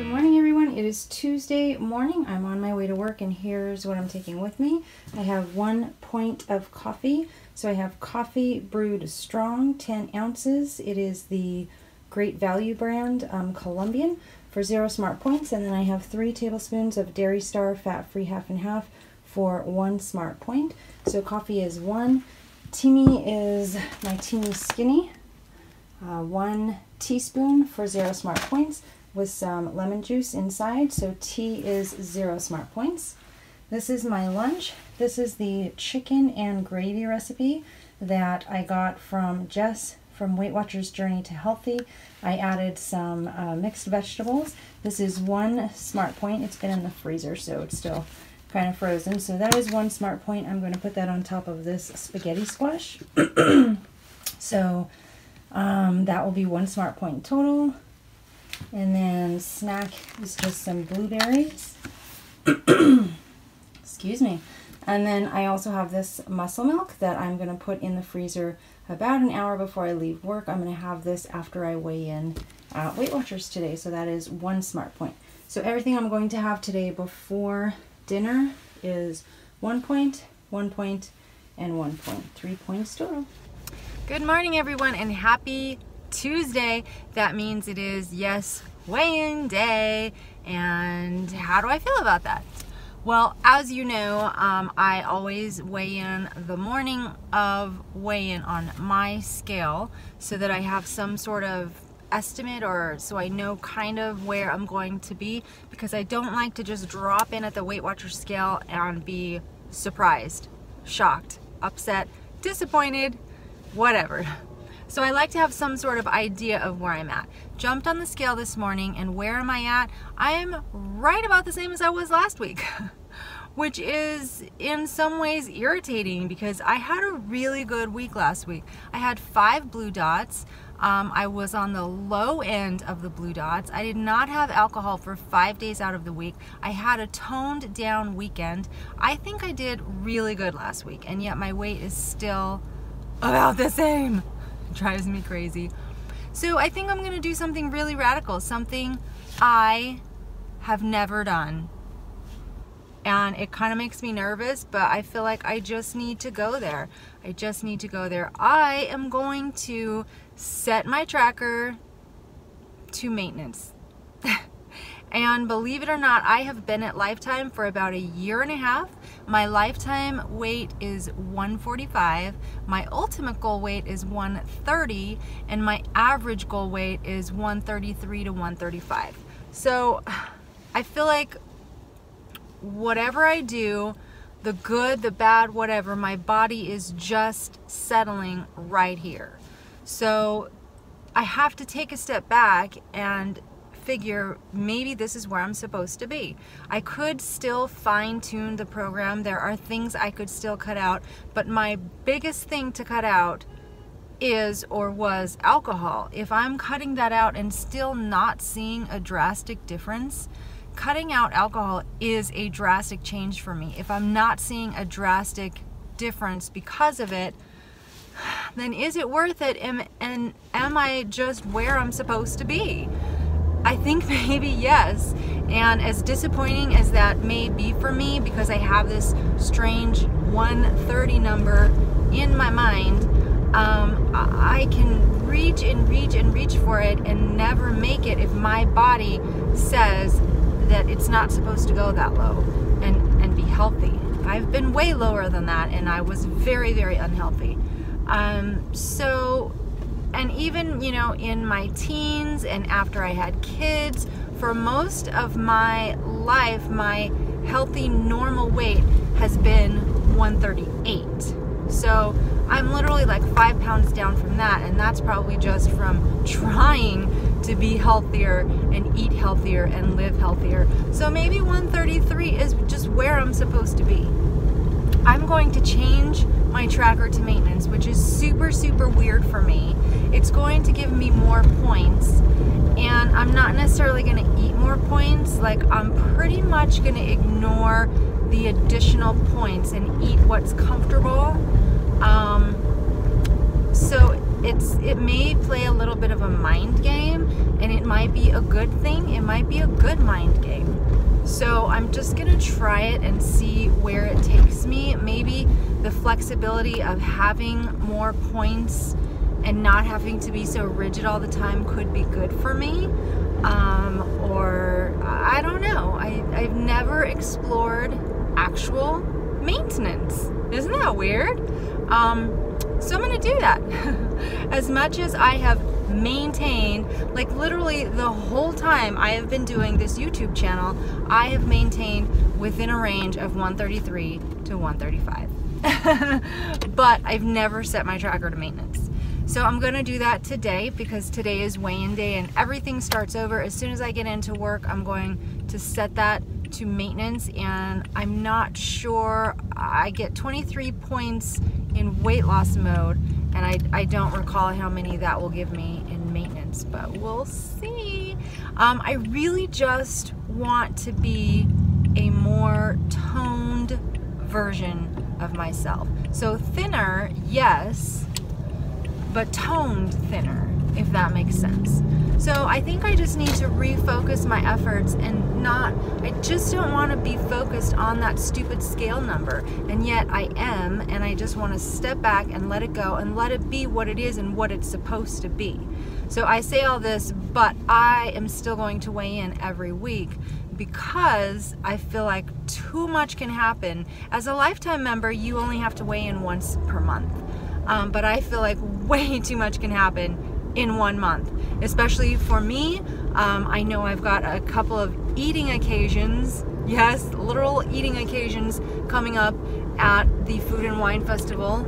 Good morning, everyone. It is Tuesday morning. I'm on my way to work, and here's what I'm taking with me. I have 1 pint of coffee. So I have coffee brewed strong, 10 ounces. It is the Great Value brand, Colombian, for 0 smart points. And then I have 3 tablespoons of Dairy Star fat-free half and half for 1 smart point. So coffee is 1. Teeny is my Teeny Skinny. 1 teaspoon for 0 smart points with some lemon juice inside. So tea is 0 smart points. This is my lunch. This is the chicken and gravy recipe that I got from Jess from Weight Watchers Journey to Healthy. I added some mixed vegetables. This is 1 smart point. It's been in the freezer, so it's still kind of frozen. So that is 1 smart point. I'm going to put that on top of this spaghetti squash. So that will be 1 smart point total. And then snack is just some blueberries. Excuse me. And then I also have this muscle milk that I'm going to put in the freezer about an hour before I leave work. I'm going to have this after I weigh in at Weight Watchers today. So that is 1 smart point. So everything I'm going to have today before dinner is 1 point, 1 point, and 1 point. 3 points total. Good morning, everyone, and happy Tuesday. That means it is, yes, weigh-in day. And how do I feel about that? Well, as you know, I always weigh in the morning of weigh-in on my scale so that I have some sort of estimate, or so I know kind of where I'm going to be, because I don't like to just drop in at the Weight Watchers scale and be surprised, shocked, upset, disappointed, whatever. So I like to have some sort of idea of where I'm at. Jumped on the scale this morning, and where am I at? I am right about the same as I was last week, which is in some ways irritating because I had a really good week last week. I had 5 blue dots. I was on the low end of the blue dots. I did not have alcohol for 5 days out of the week. I had a toned down weekend. I think I did really good last week, and yet my weight is still about the same. It drives me crazy. So I think I'm going to do something really radical, something I have never done. And it kind of makes me nervous, but I feel like I just need to go there. I just need to go there. I am going to set my tracker to maintenance. And believe it or not, I have been at Lifetime for about 1.5 years. My lifetime weight is 145. My ultimate goal weight is 130. And my average goal weight is 133 to 135. So I feel like whatever I do, the good, the bad, whatever, my body is just settling right here. So I have to take a step back and figure maybe this is where I'm supposed to be. I could still fine-tune the program. There are things I could still cut out, but my biggest thing to cut out is or was alcohol. If I'm cutting that out and still not seeing a drastic difference, cutting out alcohol is a drastic change for me. If I'm not seeing a drastic difference because of it, then is it worth it? And am I just where I'm supposed to be? I think maybe yes. And as disappointing as that may be for me, because I have this strange 130 number in my mind, I can reach and reach and reach for it and never make it if my body says that it's not supposed to go that low and be healthy. I've been way lower than that, and I was very, very unhealthy. And even, you know, in my teens and after I had kids, for most of my life, my healthy normal weight has been 138. So I'm literally like 5 pounds down from that, and that's probably just from trying to be healthier and eat healthier and live healthier. So maybe 133 is just where I'm supposed to be. I'm going to change my tracker to maintenance, which is super, super weird for me. It's going to give me more points, and I'm not necessarily going to eat more points. Like, I'm pretty much going to ignore the additional points and eat what's comfortable. So it may play a little bit of a mind game, and it might be a good thing. It might be a good mind game. So I'm just gonna try it and see where it takes me. Maybe the flexibility of having more points and not having to be so rigid all the time could be good for me. Or I don't know. I've never explored actual maintenance. Isn't that weird? So I'm gonna do that. As much as I have maintained, like literally the whole time I have been doing this YouTube channel, I have maintained within a range of 133 to 135. But I've never set my tracker to maintenance. So I'm gonna do that today because today is weigh-in day and everything starts over. As soon as I get into work, I'm going to set that to maintenance, and I'm not sure. I get 23 points in weight loss mode, and I don't recall how many that will give me in maintenance, but we'll see. I really just want to be a more toned version of myself. So thinner, yes, but toned thinner, if that makes sense. So I think I just need to refocus my efforts and I just don't want to be focused on that stupid scale number. And yet I am, and I just want to step back and let it go and let it be what it is and what it's supposed to be. So I say all this, but I am still going to weigh in every week because I feel like too much can happen. As a lifetime member, you only have to weigh in once per month. But I feel like way too much can happen in 1 month, especially for me. I know I've got a couple of eating occasions, yes, literal eating occasions coming up at the Food and Wine Festival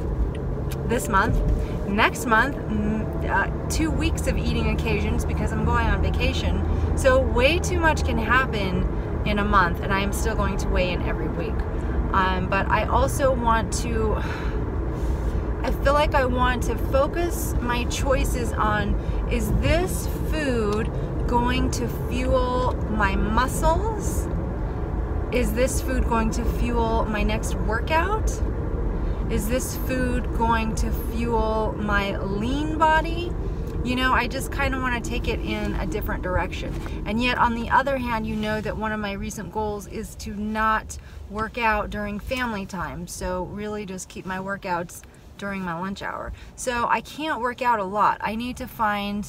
this month. Next month, 2 weeks of eating occasions because I'm going on vacation. So way too much can happen in a month, and I am still going to weigh in every week. But I also want to, I feel like I want to focus my choices on, is this food going to fuel my muscles? Is this food going to fuel my next workout? Is this food going to fuel my lean body? You know, I just kind of want to take it in a different direction. And yet on the other hand, you know that one of my recent goals is to not work out during family time. So really just keep my workouts during my lunch hour. So I can't work out a lot. I need to find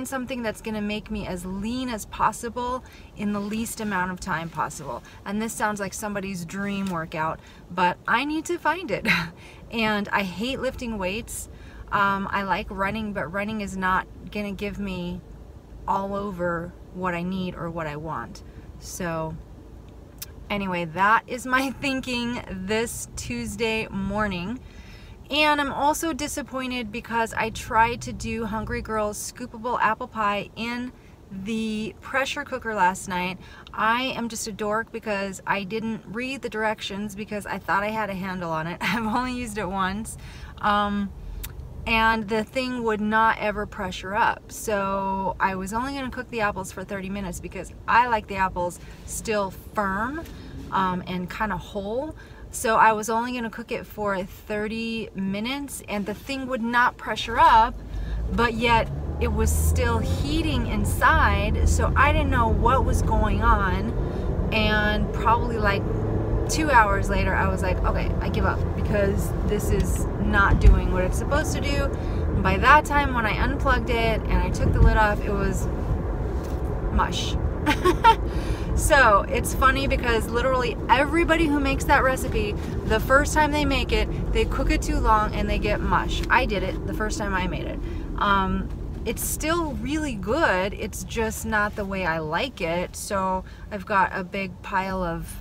something that's going to make me as lean as possible in the least amount of time possible. And this sounds like somebody's dream workout, but I need to find it. And I hate lifting weights. I like running, but running is not going to give me all over what I need or what I want. So anyway, that is my thinking this Tuesday morning. And I'm also disappointed because I tried to do Hungry Girl's scoopable apple pie in the pressure cooker last night. I am just a dork because I didn't read the directions because I thought I had a handle on it. I've only used it once. And the thing would not ever pressure up. So I was only gonna cook the apples for 30 minutes because I like the apples still firm and kind of whole. So I was only gonna cook it for 30 minutes and the thing would not pressure up, but yet it was still heating inside. So I didn't know what was going on. And probably like 2 hours later, I was like, okay, I give up because this is not doing what it's supposed to do. And by that time, when I unplugged it and I took the lid off, it was mush. So it's funny because literally everybody who makes that recipe, the first time they make it, they cook it too long and they get mush. I did it the first time I made it. It's still really good. It's just not the way I like it. So I've got a big pile of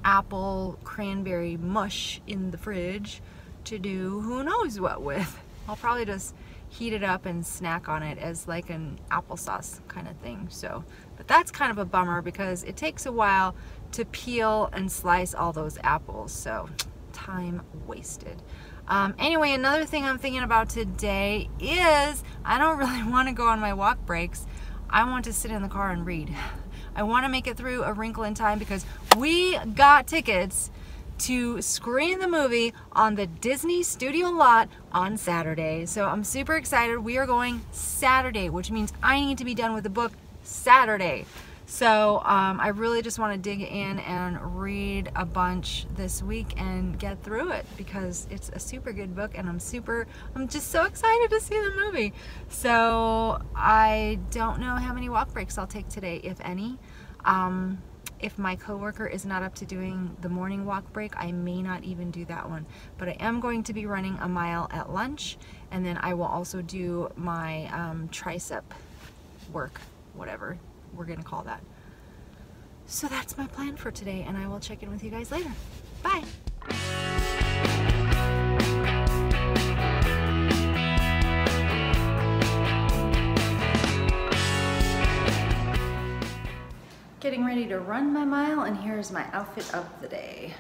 apple cranberry mush in the fridge to do who knows what with. I'll probably just heat it up and snack on it as like an applesauce kind of thing. So, but that's kind of a bummer because it takes a while to peel and slice all those apples. So time wasted. Anyway, another thing I'm thinking about today is I don't really want to go on my walk breaks. I want to sit in the car and read. I want to make it through A Wrinkle in Time because we got tickets to screen the movie on the Disney studio lot on Saturday. So I'm super excited. We are going Saturday, which means I need to be done with the book Saturday. So I really just want to dig in and read a bunch this week and get through it because it's a super good book, and I'm just so excited to see the movie. So I don't know how many walk breaks I'll take today, if any. If my coworker is not up to doing the morning walk break, I may not even do that one. But I am going to be running a mile at lunch, and then I will also do my tricep work, whatever we're gonna call that. So that's my plan for today, and I will check in with you guys later. Bye. Getting ready to run my mile, and here's my outfit of the day.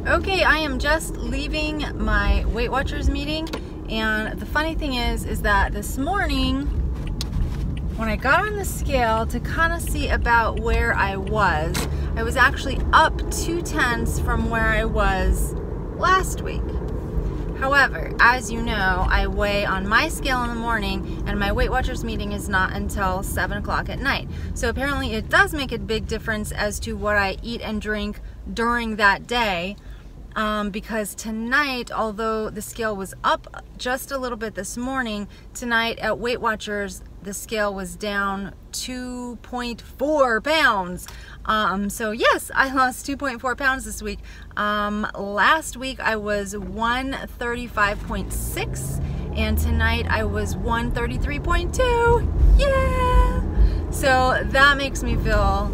Okay, I am just leaving my Weight Watchers meeting, and the funny thing is that this morning when I got on the scale to kind of see about where I was actually up 2/10 from where I was last week. However, as you know, I weigh on my scale in the morning, and my Weight Watchers meeting is not until 7 o'clock at night. So apparently it does make a big difference as to what I eat and drink during that day. Because tonight, although the scale was up just a little bit this morning, tonight at Weight Watchers, the scale was down 2.4 pounds. So yes, I lost 2.4 pounds this week. Last week I was 135.6, and tonight I was 133.2. Yeah! So that makes me feel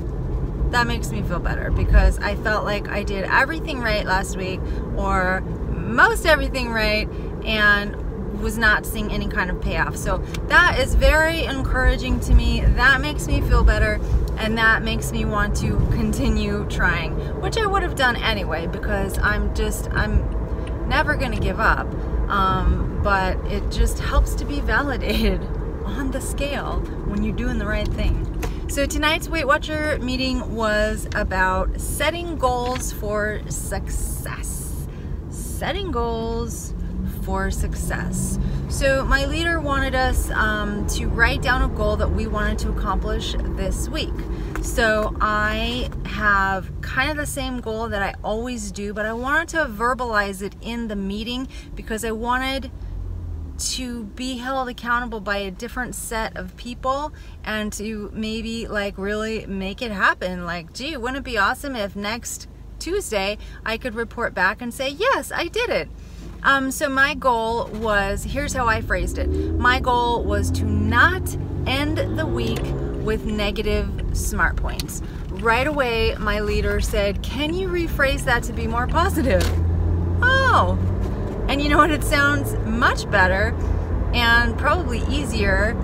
better, because I felt like I did everything right last week, or most everything right, and was not seeing any kind of payoff. So that is very encouraging to me. That makes me feel better, and that makes me want to continue trying, which I would have done anyway, because I'm never gonna give up. But it just helps to be validated on the scale when you're doing the right thing. So tonight's Weight Watcher meeting was about setting goals for success. Setting goals for success. So my leader wanted us to write down a goal that we wanted to accomplish this week. So I have kind of the same goal that I always do, but I wanted to verbalize it in the meeting because I wanted to be held accountable by a different set of people, and to maybe like really make it happen. Like, gee, wouldn't it be awesome if next Tuesday I could report back and say, yes, I did it. So my goal was, here's how I phrased it. My goal was to not end the week with negative smart points. Right away, my leader said, can you rephrase that to be more positive? Oh, and you know what? It sounds much better and probably easier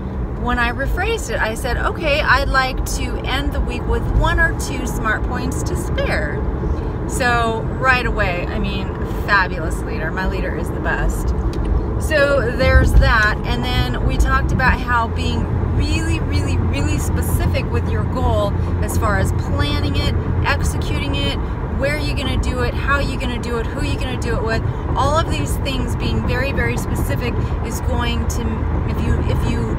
when I rephrased it. I said, okay, I'd like to end the week with 1 or 2 smart points to spare. So right away, I mean, fabulous leader. My leader is the best. So there's that. And then we talked about how being really specific with your goal as far as planning it, executing it, where you're going to do it, how you're going to do it, who you're going to do it with, all of these things being very specific is going to, if you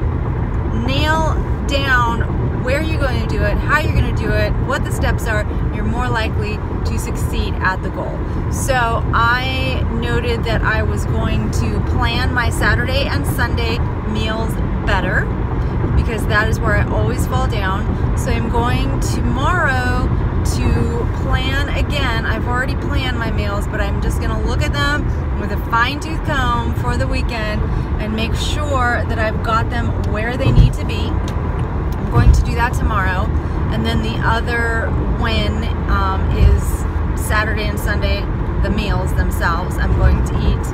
nail down where you're going to do it, how you're going to do it, what the steps are, you're more likely to succeed at the goal. So I noted that I was going to plan my Saturday and Sunday meals better, because that is where I always fall down. So I'm going tomorrow to plan again. I've already planned my meals, but I'm just gonna look at them with a fine-tooth comb for the weekend and make sure that I've got them where they need to be. going to do that tomorrow. And then the other win is Saturday and Sunday, the meals themselves. I'm going to eat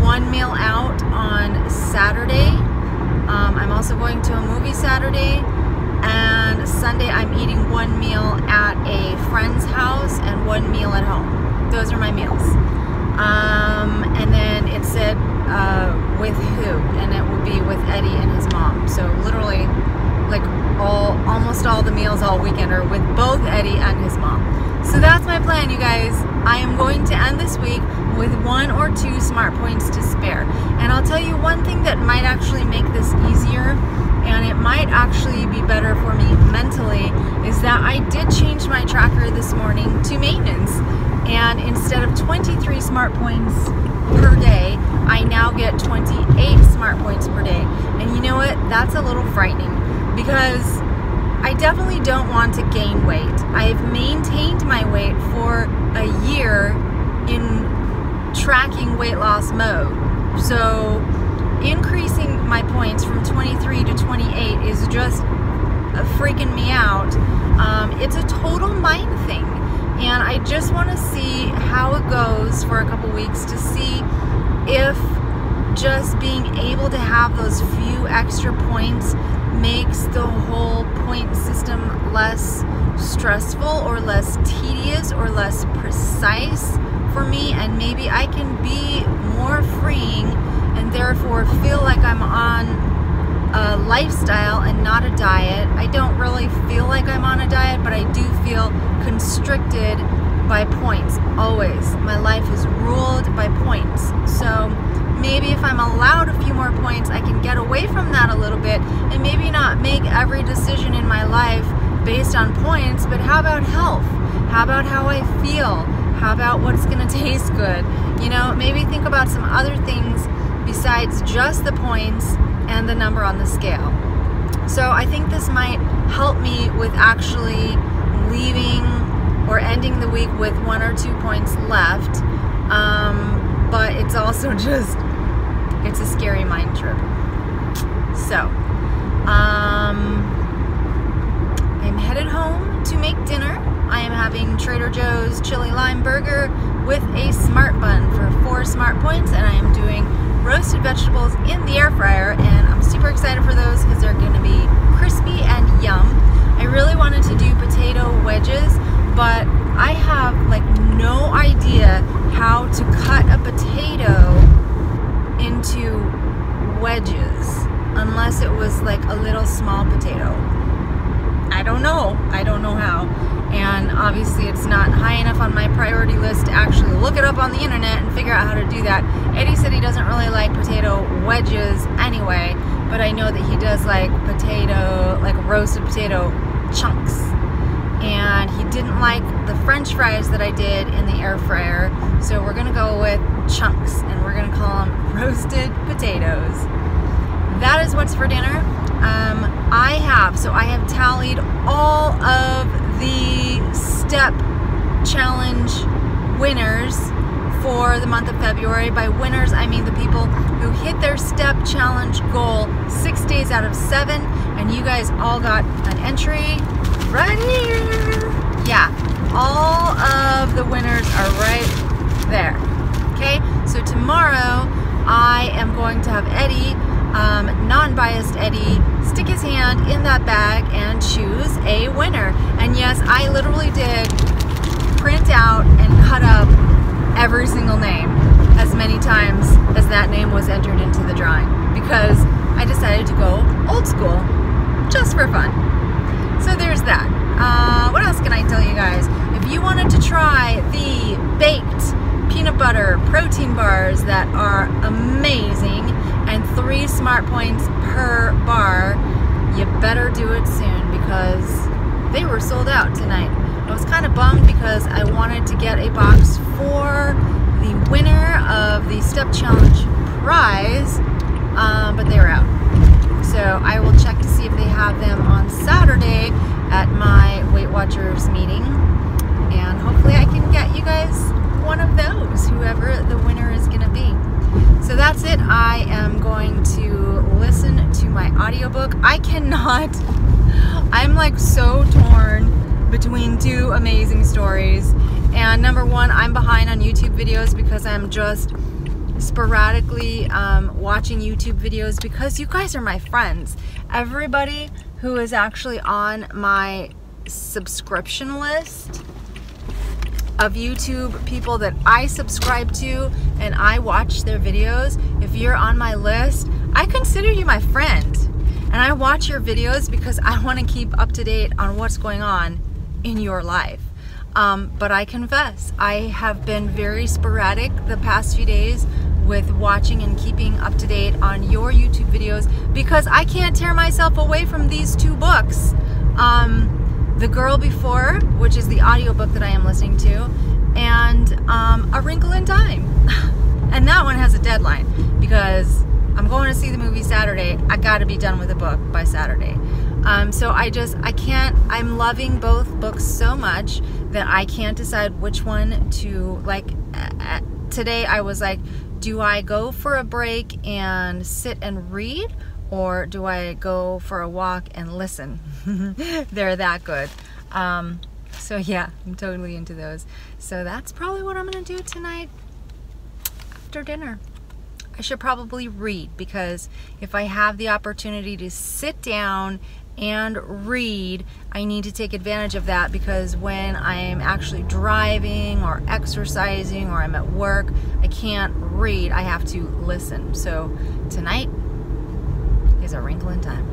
one meal out on Saturday. I'm also going to a movie Saturday, and Sunday I'm eating one meal at a friend's house and one meal at home. Those are my meals. And then it said with who, and it will be with Eddie and his mom. So literally, like almost all the meals all weekend are with both Eddie and his mom. So that's my plan, you guys. I am going to end this week with 1 or 2 smart points to spare. And I'll tell you one thing that might actually make this easier, and it might actually be better for me mentally, is that I did change my tracker this morning to maintenance. And instead of 23 smart points per day, I now get 28 smart points per day. And you know what? That's a little frightening, because I definitely don't want to gain weight. I've maintained my weight for a year in tracking weight loss mode. So increasing my points from 23 to 28 is just freaking me out. It's a total mind thing. And I just want to see how it goes for a couple weeks to see if just being able to have those few extra points makes the whole point system less stressful or less tedious or less precise for me, and maybe I can be more freeing and therefore feel like I'm on a lifestyle and not a diet. I don't really feel like I'm on a diet, but I do feel constricted by points always. My life is ruled by points. So maybe if I'm allowed a few more points, I can get away from that a little bit and maybe not make every decision in my life based on points, but how about health? How about how I feel? How about what's gonna taste good? You know, maybe think about some other things besides just the points and the number on the scale. So I think this might help me with actually leaving or ending the week with 1 or 2 points left. But it's also just, it's a scary mind trip. So, I'm headed home to make dinner. I am having Trader Joe's chili lime burger with a Smart Bun for 4 smart points, and I am doing roasted vegetables in the air fryer, and I'm super excited for those because they're going to be crispy and yum. I really wanted to do potato wedges, but I have like no idea how to cut a potato into wedges unless it was like a little small potato. I don't know how, and obviously it's not high enough on my priority list to actually look it up on the internet and figure out how to do that. Eddie said he doesn't really like potato wedges anyway, but I know that he does like potato, like roasted potato chunks. And he didn't like the French fries that I did in the air fryer, so we're gonna go with chunks, and we're gonna call them roasted potatoes. That is what's for dinner. I have tallied all of the step challenge winners for the month of February. By winners, I mean the people who hit their step challenge goal 6 days out of 7, and you guys all got an entry right here. Yeah, all of the winners are right there. Okay, so tomorrow I am going to have Eddie, non-biased Eddie, stick his hand in that bag and choose a winner. And yes, I literally did print out and cut up every single name as many times as that name was entered into the drawing, because I decided to go old school just for fun. So there's that. What else can I tell you guys? If you wanted to try the baked peanut butter protein bars that are amazing and 3 smart points per bar, you better do it soon because they were sold out tonight. I was kind of bummed because I wanted to get a box for the winner of the Step Challenge prize, but they were out. So I will check to see if they have them on Saturday at my Weight Watchers meeting, and hopefully I can get you guys one of those, whoever the winner is going to be. So that's it. I am going to listen to my audiobook. I'm like so torn between two amazing stories. And number one, I'm behind on YouTube videos because I'm just sporadically watching YouTube videos because you guys are my friends. Everybody who is actually on my subscription list of YouTube people that I subscribe to and I watch their videos, if you're on my list, I consider you my friend. And I watch your videos because I want to keep up to date on what's going on in your life. But I confess, I have been very sporadic the past few days with watching and keeping up to date on your YouTube videos because I can't tear myself away from these two books. The Girl Before, which is the audiobook that I am listening to, and A Wrinkle in Time. And that one has a deadline because I'm going to see the movie Saturday. I got to be done with the book by Saturday. So I can't, I'm loving both books so much that I can't decide which one to, like, today I was like, do I go for a break and sit and read, or do I go for a walk and listen? They're that good. So yeah, I'm totally into those. So that's probably what I'm gonna do tonight after dinner. I should probably read, because if I have the opportunity to sit down and read, I need to take advantage of that, because when I'm actually driving or exercising or I'm at work, I can't read, I have to listen. So tonight is A Wrinkle in Time.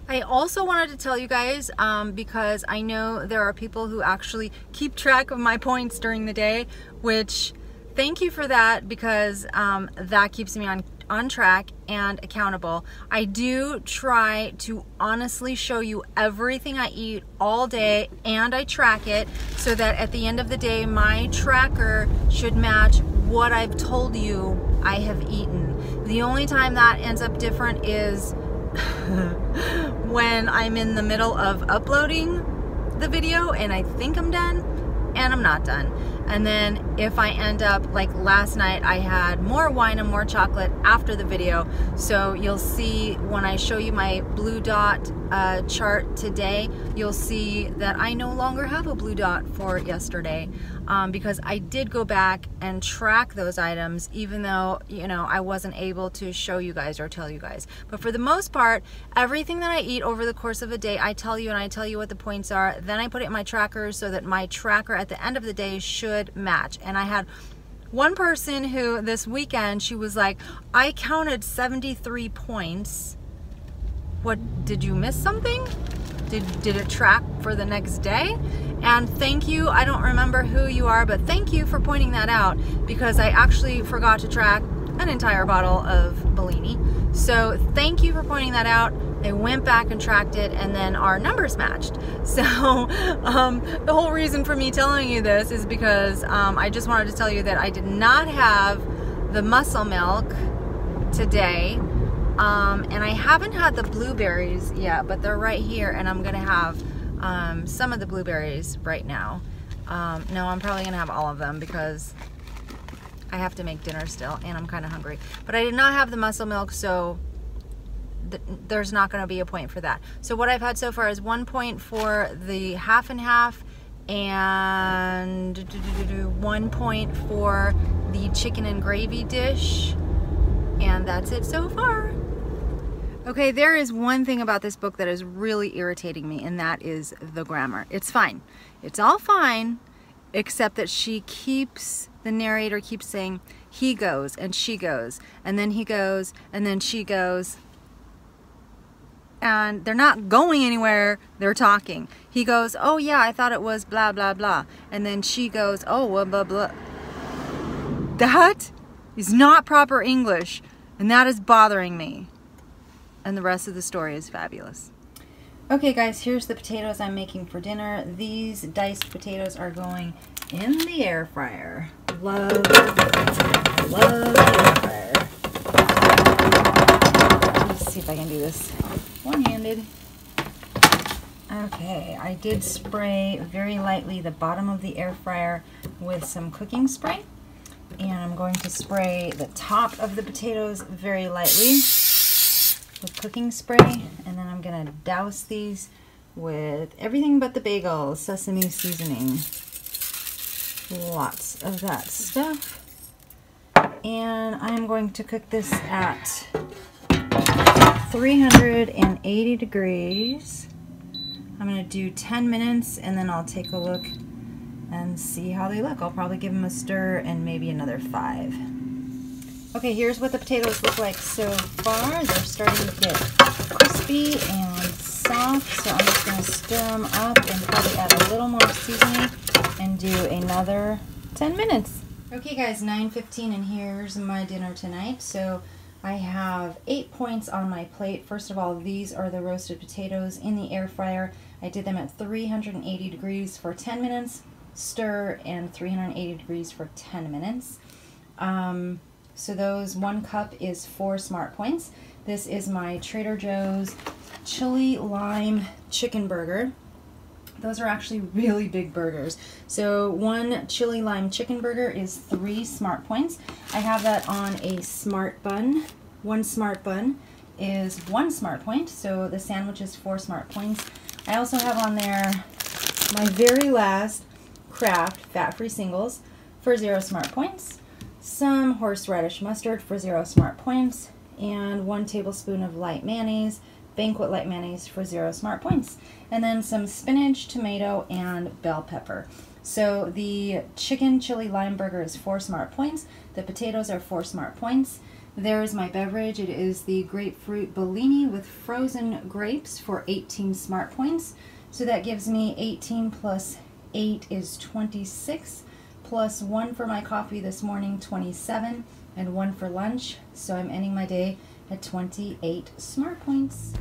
I also wanted to tell you guys, because I know there are people who actually keep track of my points during the day, which thank you for that, because that keeps me on track and accountable. I do try to honestly show you everything I eat all day, and I track it so that at the end of the day my tracker should match what I've told you I have eaten. The only time that ends up different is when I'm in the middle of uploading the video and I think I'm done and I'm not done. And then if I end up, like last night, I had more wine and more chocolate after the video. So you'll see when I show you my blue dot chart today, you'll see that I no longer have a blue dot for yesterday, because I did go back and track those items, even though, you know, I wasn't able to show you guys or tell you guys. But for the most part, everything that I eat over the course of a day, I tell you, and I tell you what the points are. Then I put it in my tracker so that my tracker at the end of the day should match. And I had one person who this weekend, she was like, I counted 73 points. What, did you miss something? Did it track for the next day? And thank you, I don't remember who you are, but thank you for pointing that out, because I actually forgot to track an entire bottle of Bellini. So thank you for pointing that out. I went back and tracked it, and then our numbers matched. So the whole reason for me telling you this is because I just wanted to tell you that I did not have the muscle milk today. And I haven't had the blueberries yet, but they're right here, and I'm gonna have some of the blueberries right now. No, I'm probably gonna have all of them because I have to make dinner still, and I'm kind of hungry. But I did not have the muscle milk, so there's not gonna be a point for that. So what I've had so far is 1 point for the half and half, and 1 point for the chicken and gravy dish, and that's it so far. Okay, there is one thing about this book that is really irritating me, and that is the grammar. It's fine. It's all fine, except that the narrator keeps saying, he goes, and she goes, and then he goes, and then she goes. And they're not going anywhere, they're talking. He goes, oh yeah, I thought it was blah, blah, blah. And then she goes, oh, blah, blah, blah. That is not proper English, and that is bothering me. And the rest of the story is fabulous. Okay guys, here's the potatoes I'm making for dinner. These diced potatoes are going in the air fryer. Love the air fryer. Let's see if I can do this one-handed. Okay, I did spray very lightly the bottom of the air fryer with some cooking spray. And I'm going to spray the top of the potatoes very lightly with cooking spray, and then I'm gonna douse these with everything but the bagel, sesame seasoning. Lots of that stuff. And I'm going to cook this at 380 degrees. I'm going to do 10 minutes and then I'll take a look and see how they look. I'll probably give them a stir and maybe another 5. Okay, here's what the potatoes look like so far. They're starting to get crispy and soft, so I'm just going to stir them up and probably add a little more seasoning and do another 10 minutes. Okay guys, 9:15 and here's my dinner tonight. So I have 8 points on my plate. First of all, these are the roasted potatoes in the air fryer. I did them at 380 degrees for 10 minutes, stir, and 380 degrees for 10 minutes. So those 1 cup is 4 Smart Points. This is my Trader Joe's chili lime chicken burger. Those are actually really big burgers. So 1 chili lime chicken burger is 3 Smart Points. I have that on a Smart Bun. 1 Smart Bun is 1 Smart Point, so the sandwich is 4 Smart Points. I also have on there my very last Kraft fat-free singles for 0 Smart Points, some horseradish mustard for 0 Smart Points, and 1 tablespoon of light mayonnaise, Banquet light mayonnaise for 0 Smart Points, and then some spinach, tomato, and bell pepper. So the chicken chili lime burger is 4 Smart Points. The potatoes are 4 Smart Points. There's my beverage. It is the grapefruit Bellini with frozen grapes for 18 Smart Points. So that gives me 18 plus 8 is 26, plus 1 for my coffee this morning, 27, and 1 for lunch. So I'm ending my day at 28 Smart Points.